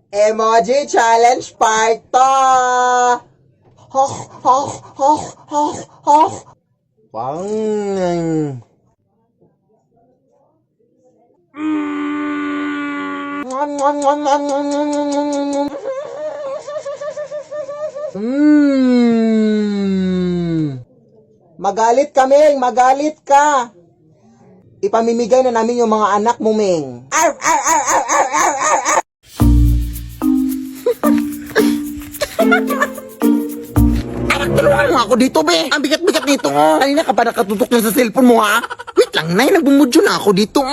Emoji Challenge Part 2! Hoh, hoh, hoh, hoh, hoh. Pang... Magalit ka, Meng. Magalit ka. Ipamimigay na namin yung mga anak mo, Meng. Arr, arr, arr, arr, arr, arr, arr, arr. Tulungan mo ako dito, be. Ang bigat-bigat nito. Kanina ka pa nakatutok na sa cellphone mo, ha? Wait lang, Nay. Nagbumudyo na ako dito.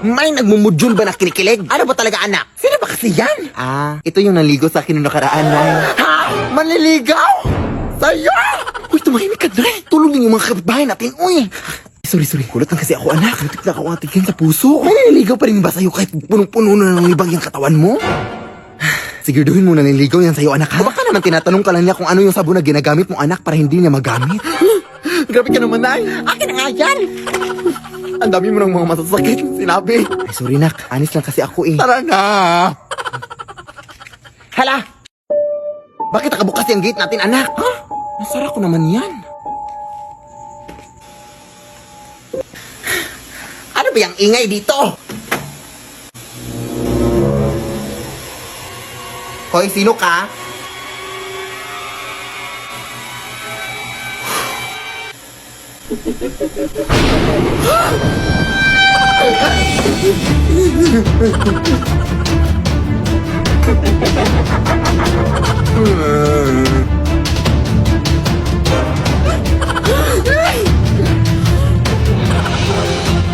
May nagmumudyon ba na kinikilig? Ano ba talaga, anak? Sino ba kasi yan? Ito yung naligo sa akin noong nakaraan, Nay. Ha? Manliligaw? Sa'yo? Uy, tumahimik ka, Nay. Tulong din yung mga kapitbahay natin, uy. Sorry. Kulat lang kasi ako, anak. Natik na ako atigyan sa puso. May naliligaw pa rin ba sa'yo kahit punong-puno na ng libag yung katawan mo? Siguraduhin mo na nililigaw yan sa'yo, anak, ha? Baka naman tinatanong ka lang niya kung ano yung sabon na ginagamit mo, anak, para hindi niya magamit. Grabe ka naman, Nay. Akin na nga yan. Ang dami mo ng mga masasakit sinabi. Ay, sorry, nak. Honest lang kasi ako, eh. Tara na. Hala! Bakit nakabukas yung gate natin, anak? Ha? Nasara ko naman yan. Ano ba yung ingay dito? Hoy, sino ka?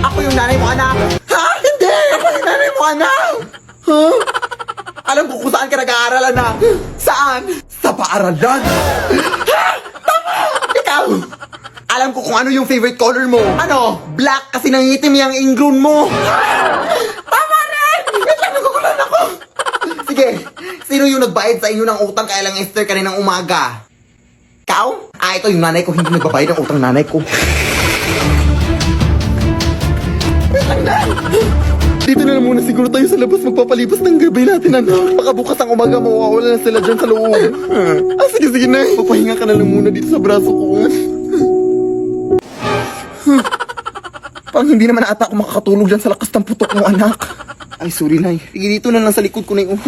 Ako yung nanay mo, anak. Ha? Hindi! Ako yung nanay mo, anak. Ha? Alam ko kung saan ka nag-aaral, anak. Saan? Sa paaralan. Ha? Tama! Ikaw! Alam ko kung ano yung favorite color mo. Ano? Black kasi nangitim yung ingrown mo. Tama rin! Wait lang, nagugulan ako. Sige, sino yung nagbayad sa inyo ng utang kaya lang Esther kaninang umaga? Ikaw? Ito yung nanay ko, hindi nagbabayad ng utang nanay ko. Wait lang, Nay! Dito na lang muna siguro tayo sa labas magpapalipas ng gabi natin, anak. Baka bukas ang umaga mawawala na sila dyan sa loob. Sige, Nay. Papahinga ka na lang muna dito sa braso ko. Pang hindi naman ata ako makakatulog dyan sa lakas ng putok mo, anak. Ay, sorry, Nay. Sige, dito na lang sa likod ko na yung...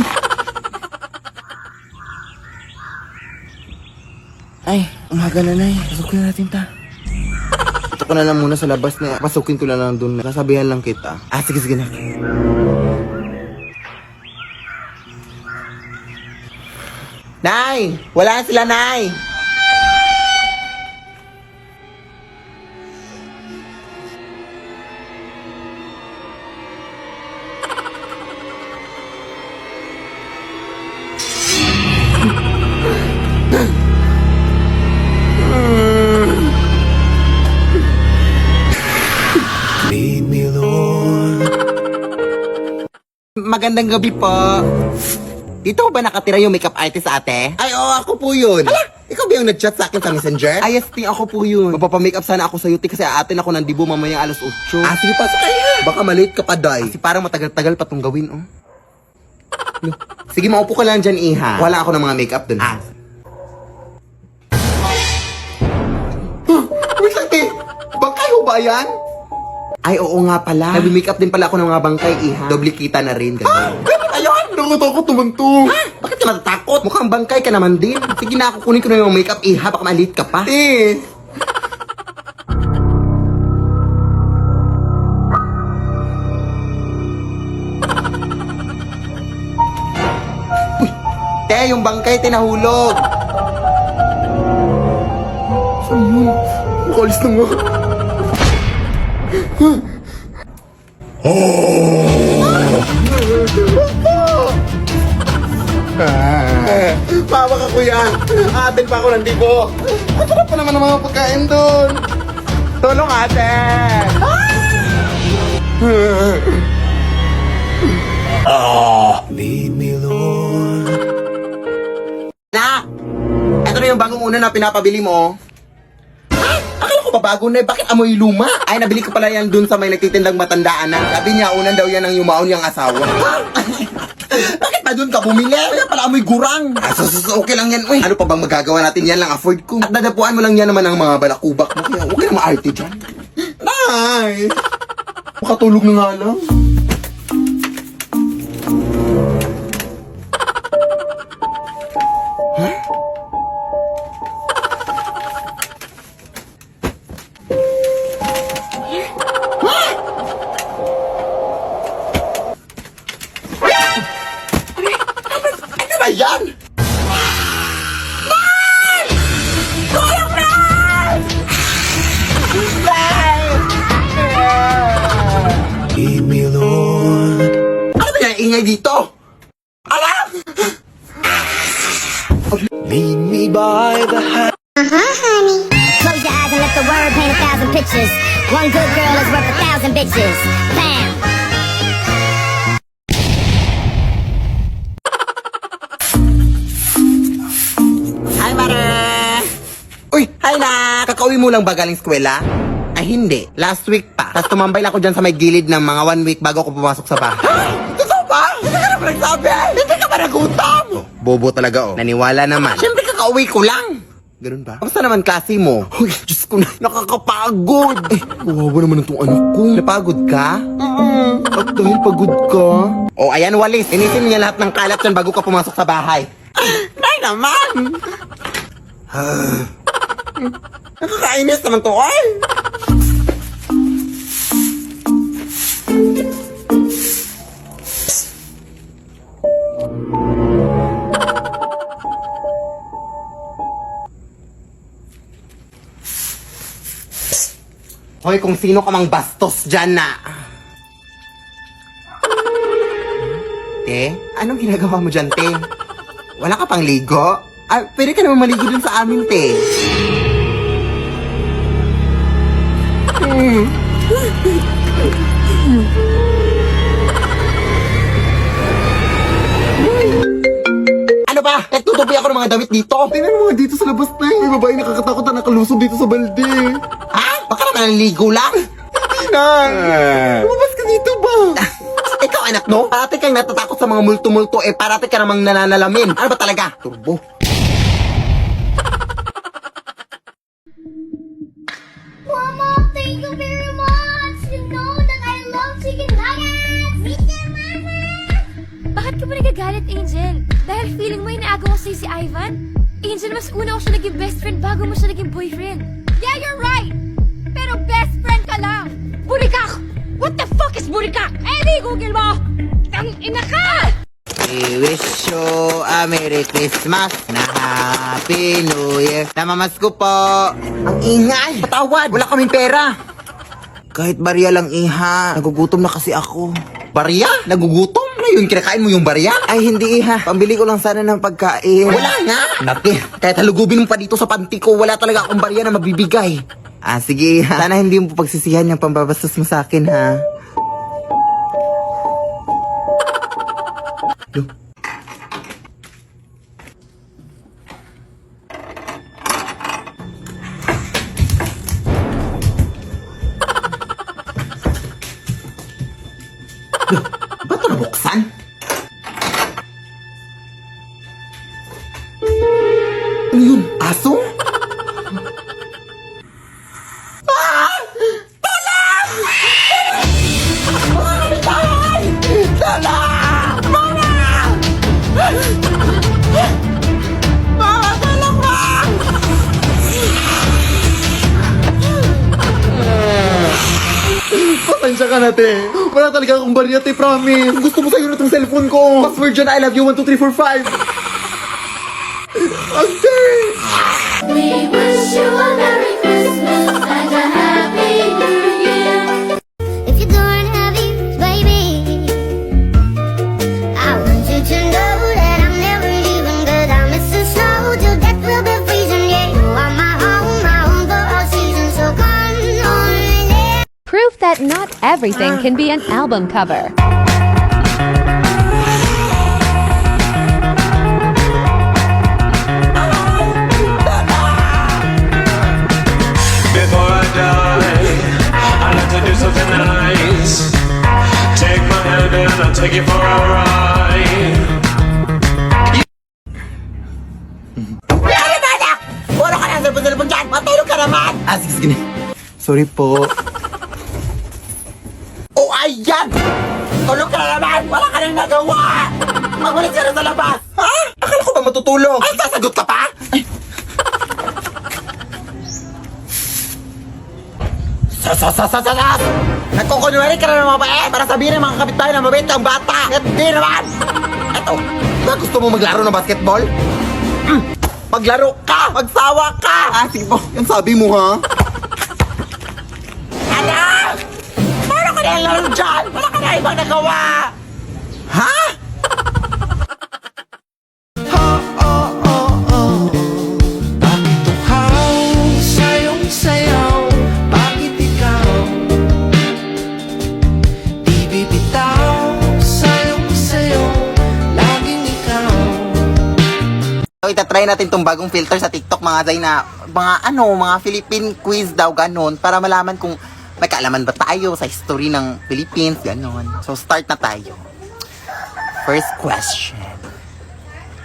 Ay, umaga na, Nay. Pasukin na natin ta. Ito ko na lang muna sa labas na pasukin ko na lang dun. Nasabihan lang kita. Sige na. Nay! Wala na sila, Nay! Magandang gabi po. Dito ba nakatira yung makeup artist, ate? Ay, oo, ako po yun. Hala, ikaw ba yung nag-chat sa akin sa messenger? Ay, yes, ako po yun. Mapapamakeup sana ako sa'yo, kasi aatin ako ng dibo mamayang alas 8. Sige, pasok kayo. Baka malate ka pa, day. Kasi parang matagal-tagal pa tong gawin, oh. Sige, maupo ka lang dyan, iha. Wala ako ng mga makeup dun. Wait lang, te. Bangkay ho ba yan? Ay, oo nga pala. Nag-makeup din pala ako ng mga bangkay, iha. Doble kita na rin, ganun. Ayun! Nakutakot naman to. Bakit ka natatakot? Mukhang bangkay ka naman din. Sige na, kukunin ko na yung makeup, iha. Baka malit ka pa. Uy! Yung bangkay, tinahulog. Saan yun? Makalis na nga. Mama ka, kuya. Atin pa ako ng dibo. Ang sarap pa naman ng mga pagkain doon. Tulong, ate. Lead me, Lord. Na! Ito na yung bagong una na pinapabili mo. Akala ko ba bago na? Bakit amoy luma? Ay, nabili ko pala yan dun sa may nagtitindang matandaan na. Sabi niya, unan daw yan ang yumaon yung asawa. Bakit pa doon ka bumili? Kaya pala amoy gurang. Okay lang yan, uy. Ano pa bang magagawa natin? Yan lang afford ko. At dadapuan mo lang yan naman ang mga balakubak mo. Kaya huwag ka na maarte dyan. Nay! Makatulog na nga lang. Ano ba yan? Lead me, Lord. Ano ba yan ingay dito? Alam! Lead me by the hand. Honey. Close your eyes and let the word paint 1,000 pictures. One good girl is worth 1,000 bitches. Bam! Hi, Mare! Uy, hi na! Kakauwi mo lang ba galing eskwela? Ay, hindi. Last week pa. Tapos tumambay lang ako dyan sa may gilid ng mga 1 week bago ako pumasok sa bahay. Totoo ba? Hindi ka na nagsabi! Hindi ka ba nagutom? Bobo talaga, oh. Naniwala naman. Siyempre, kakauwi ko lang. Ganun ba? Kamusta naman klase mo? Uy, Diyos ko na, nakakapagod. Eh, kawawa naman itong anak ko. Napagod ka? At dahil pagod ka? Oh, ayan, walis. Inisin niya lahat ng kalat dyan bago ka pumasok sa bahay. Nay naman! Nakakainis naman to, ay! Hoy, kung sino ka mang bastos dyan na. Te, anong ginagawa mo dyan, te? Wala ka pang ligo? Ah, pwede ka naman maligo dun sa amin, te. Ano ba? Nagtutupi ako ng mga damit dito. Tingnan mo dito sa labas na. May babae nakakatakot na nakalusob dito sa balde. Ha? Baka naman naliligo lang? Hindi na. Lumabas ka dito ba? Ikaw anak no? Parati kang natatakot sa mga multo-multo parati ka namang nananalamin. Ano ba talaga? Turbo. Mama, thank you very much. You know that I love chicken nuggets. Me too, Mama. Bakit ka ba nagagalit, Angel? Dahil feeling mo inaagaw ko sa'yo si Ivan? Angel, mas una ko siya naging best friend bago mo siya naging boyfriend. Yeah, you're right! Pero best friend ka lang! Burikak! What the fuck is burikak? Eh, di Google mo! Tang ina ka! We wish you a Merry Christmas na Happy New Year. Namamas ko po. Ang ingay. Patawad. Wala kaming pera. Kahit barya lang, iha. Nagugutom na kasi ako. Barya? Nagugutom? Ano yun? Kinakain mo yung barya? Ay, hindi, iha. Pambili ko lang sana ng pagkain. Wala nga. Naki, kahit halugubin mo pa dito sa panty ko, wala talaga akong barya na mabibigay. Ah, sige, iha. Sana hindi mo pagsisihan yung pambabastos mo sa akin, ha? Yo. Ba't ito nabuksan? Ano yun? Aso? Ah! Talang! Mga kapitay! Talang! Mga! Mga talang ba? Pasensya ka na, te. Wala talaga akong barya, te, promise. Gusto mo sa'yo na itong cellphone ko. Password dyan, I love you, 1, 2, 3, 4, 5. Ante! We wish you a Merry Christmas and a Happy New Year. If you're going heavy, baby, I want you to know that I'm never leaving. 'Cause I miss the snow till death will be freezing. Yeah, you are my home for all seasons. So come on in. Proof that not everything can be an album cover. Before I die, I'd like to do something nice. Take my hand and I'll take you for a ride. sige. Sorry po. Oh, ayan! Tulog ka na naman! Wala ka nang nagawa! Magulit ka na sa labas! Ha? Akala ko ba matutulog? Ay, sasagot ka pa? Ay. Sas! Nagkukunwari ka na ng mabait para sabihin ng mga kapitbahay na mabait kang bata! Hindi naman! Eto, ba gusto mo maglaro ng basketball? Maglaro ka! Magsawa ka! Ah, sige po. Yan sabi mo, ha? Anak! Paano ka na laro dyan? Wala ka na ibang nagawa! Ha? Sayong-sayaw, bakit ikaw di bibitaw? Sayong-sayaw, laging ikaw. So, itatry natin tong bagong filter sa TikTok, mga Zay, na mga Philippine quiz daw, ganon, para malaman kung may kaalaman ba tayo sa history ng Philippines, ganon. So, start na tayo. First question.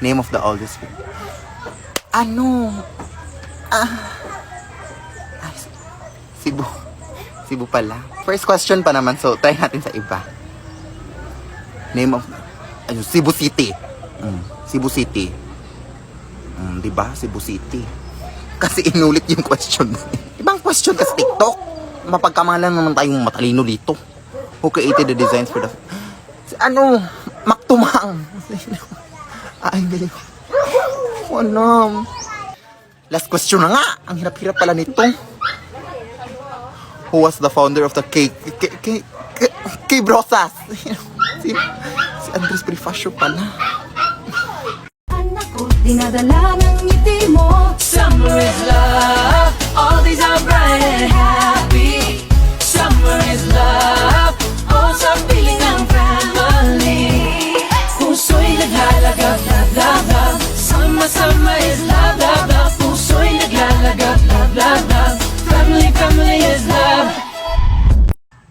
Name of the oldest film. Cebu pala. First question pa naman, so try natin sa iba. Name of... Cebu City. Cebu City. Diba? Cebu City. Kasi inulit yung question. Ibang question kasi TikTok. Mapagkamalan naman tayong matalino dito. Who created the designs for the... Maktumang. Ay, galing. Last question na nga. Ang hirap-hirap pala nito. Who was the founder of the K Brosas? si Andres Bonifacio pala. Anak ko, dinadala ng ngiti mo. Summer is love, all days are bright and happy. Summer is love, oh sa piling ng family. Puso'y naglalagap, love, love, love. Sama-sama is love, love, love. Puso'y naglalagap, love, love, love. Family, family is love.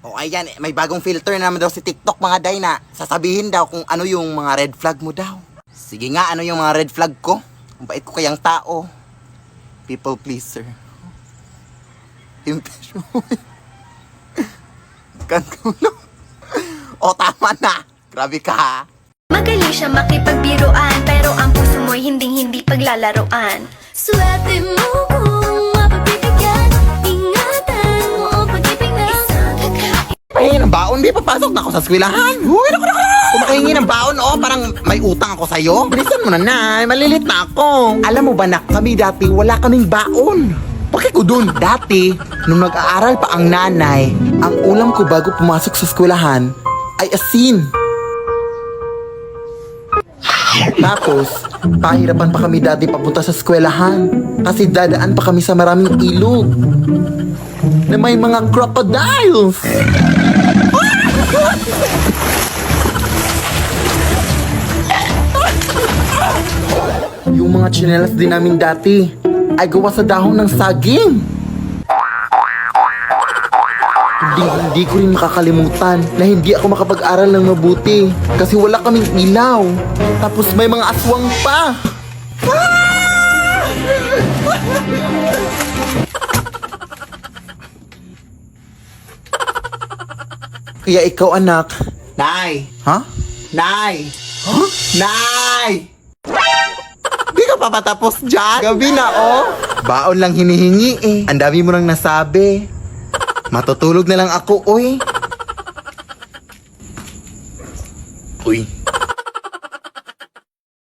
O ayan, may bagong filter na naman daw si TikTok, mga Day, na sasabihin daw kung ano yung mga red flag mo daw. Sige nga, ano yung mga red flag ko? Ang bait ko kayang tao. People pleaser. Impression. Kantulo. O tama na. Grabe ka, ha? Magaling siya makipagbiruan, pero ang puso mo'y hindi paglalaroan. Swerte mo kung mapagbibigyan, ingatan mo ang pag-ibig na isang kakain. Pahingi ng baon, di papasok na ako sa eskwelahan. Uy, naku. Kung makahingi ng baon, parang may utang ako sa'yo. Bilisan mo na, Nay. Malilit na ako. Alam mo ba, nak, kami dati wala kaming baon. Bakit ko dun? Dati, nung nag-aaral pa ang nanay, ang ulam ko bago pumasok sa eskwelahan ay asin. Tapos, pahirapan pa kami dati papunta sa eskwelahan kasi dadaan pa kami sa maraming ilog na may mga crocodiles. Yung mga tsinelas din namin dati ay gawa sa dahon ng saging. Hindi ko rin makakalimutan na hindi ako makapag-aral ng mabuti kasi wala kaming ilaw. Tapos may mga aswang pa. Kaya ikaw, anak. Nay! Ha? Nay! Huh? Nay! Di ka pa patapos dyan? Gabi na, oh! Baon lang hinihingi, eh. Ang dami mo nang nasabi. Matutulog na lang ako, oy. Uy,